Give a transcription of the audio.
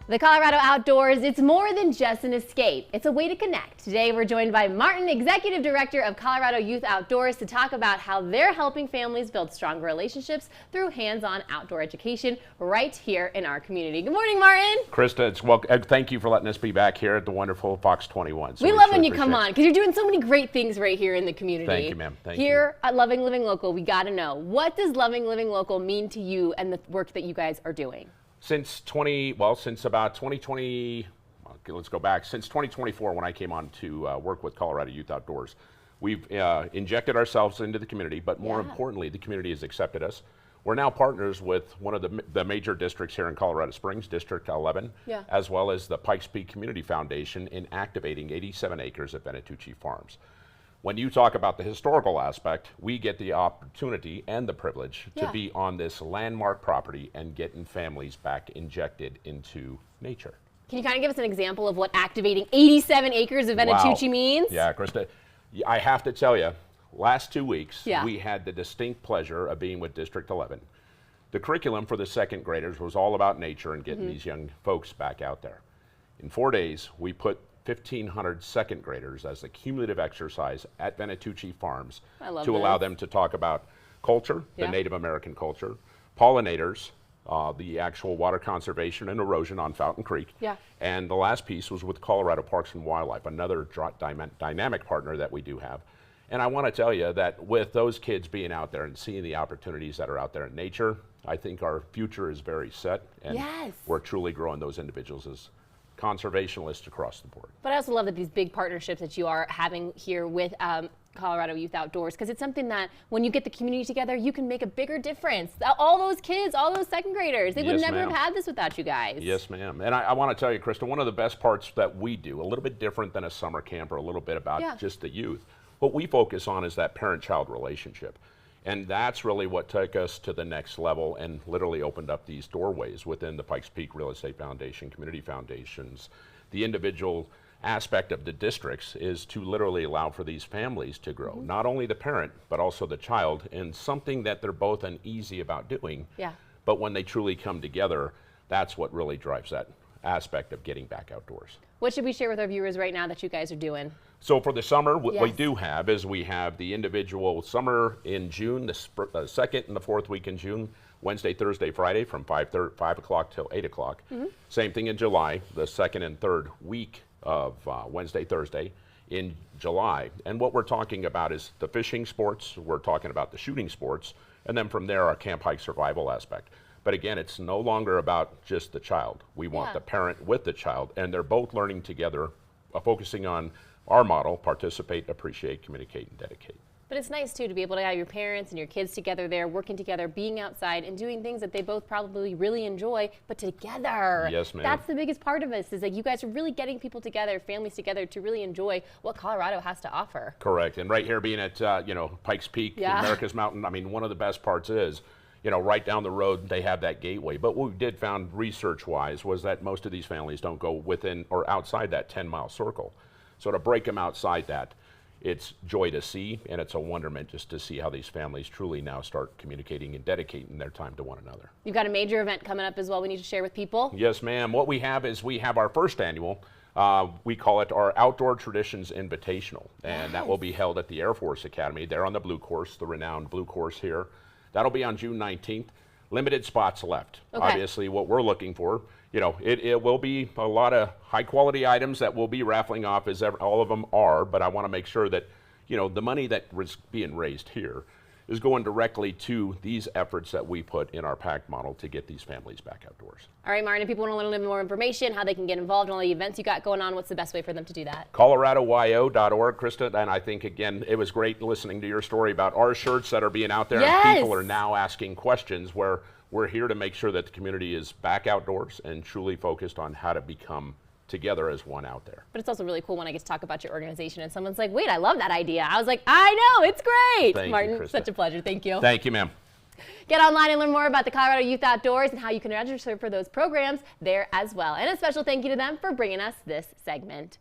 The Colorado Outdoors, it's more than just an escape. It's a way to connect. Today we're joined by Martin, Executive Director of Colorado Youth Outdoors, to talk about how they're helping families build stronger relationships through hands-on outdoor education right here in our community. Good morning, Martin. Krista, thank you for letting us be back here at the wonderful Fox 21. We love when you come on because you're doing so many great things right here in the community. Thank you, ma'am. Thank you. Here at Loving Living Local, we got to know, what does Loving Living Local mean to you and the work that you guys are doing? Since about 2020, let's go back, since 2024 when I came on to work with Colorado Youth Outdoors, we've injected ourselves into the community, but more importantly, the community has accepted us. We're now partners with one of the major districts here in Colorado Springs, District 11, as well as the Pikes Peak Community Foundation in activating 87 acres at Venatucci Farms. When you talk about the historical aspect, we get the opportunity and the privilege to be on this landmark property and getting families back injected into nature. Can you kind of give us an example of what activating 87 acres of Venatucci means? Yeah, Krista, I have to tell you, last 2 weeks, we had the distinct pleasure of being with District 11. The curriculum for the second graders was all about nature and getting these young folks back out there. In 4 days, we put 1,500 second graders as a cumulative exercise at Venatucci Farms to allow them to talk about culture, the Native American culture, pollinators, the actual water conservation and erosion on Fountain Creek. And the last piece was with Colorado Parks and Wildlife, another dynamic partner that we do have. And I want to tell you that with those kids being out there and seeing the opportunities that are out there in nature, I think our future is very set, and we're truly growing those individuals as conservationists across the board. But I also love that these big partnerships that you are having here with Colorado Youth Outdoors, because it's something that when you get the community together, you can make a bigger difference. All those kids, all those second graders, they would never have had this without you guys. Yes, ma'am. And I want to tell you, Krista, one of the best parts that we do, a little bit different than a summer camp or a little bit about just the youth, what we focus on is that parent-child relationship. And that's really what took us to the next level and literally opened up these doorways within the Pikes Peak Real Estate Foundation, community foundations. The individual aspect of the districts is to literally allow for these families to grow, not only the parent, but also the child, and something that they're both uneasy about doing. But when they truly come together, that's what really drives that aspect of getting back outdoors. What should we share with our viewers right now that you guys are doing? So for the summer, what we do have is we have the individual summer in June, the second and the fourth week in June, Wednesday, Thursday, Friday from 5 o'clock till 8 o'clock. Same thing in July, the second and third week of Wednesday, Thursday in July. And what we're talking about is the fishing sports, we're talking about the shooting sports, and then from there our camp hike survival aspect. But again, it's no longer about just the child. We want the parent with the child, and they're both learning together, focusing on our model: participate, appreciate, communicate, and dedicate. But it's nice too to be able to have your parents and your kids together there, working together, being outside and doing things that they both probably really enjoy, but together. Yes, ma'am. That's the biggest part of this, is that you guys are really getting people together, families together, to really enjoy what Colorado has to offer. Correct. And right here being at Pikes Peak, America's Mountain, I mean, one of the best parts is, right down the road, they have that gateway. But what we did found research-wise was that most of these families don't go within or outside that 10-mile circle. So to break them outside that, it's joy to see, and it's a wonderment just to see how these families truly now start communicating and dedicating their time to one another. You've got a major event coming up as well we need to share with people. Yes, ma'am. What we have is we have our first annual, we call it our Outdoor Traditions Invitational, and that will be held at the Air Force Academy. They're on the Blue Course, the renowned Blue Course here. That'll be on June 19th. Limited spots left. Obviously, what we're looking for, it will be a lot of high quality items that we'll be raffling off, as all of them are, but I want to make sure that, the money that was being raised here is going directly to these efforts that we put in our PAC model to get these families back outdoors. All right, Martin, if people want to learn a little bit more information, how they can get involved in all the events you got going on, what's the best way for them to do that? ColoradoYO.org, Krista, and I think, again, it was great listening to your story about our shirts that are being out there, and people are now asking questions where we're here to make sure that the community is back outdoors and truly focused on how to become together as one out there. But it's also really cool when I get to talk about your organization and someone's like, wait, I love that idea. I was like, I know, it's great. Thank Martin, you, Krista. Such a pleasure. Thank you. Thank you, ma'am. Get online and learn more about the Colorado Youth Outdoors and how you can register for those programs there as well. And a special thank you to them for bringing us this segment.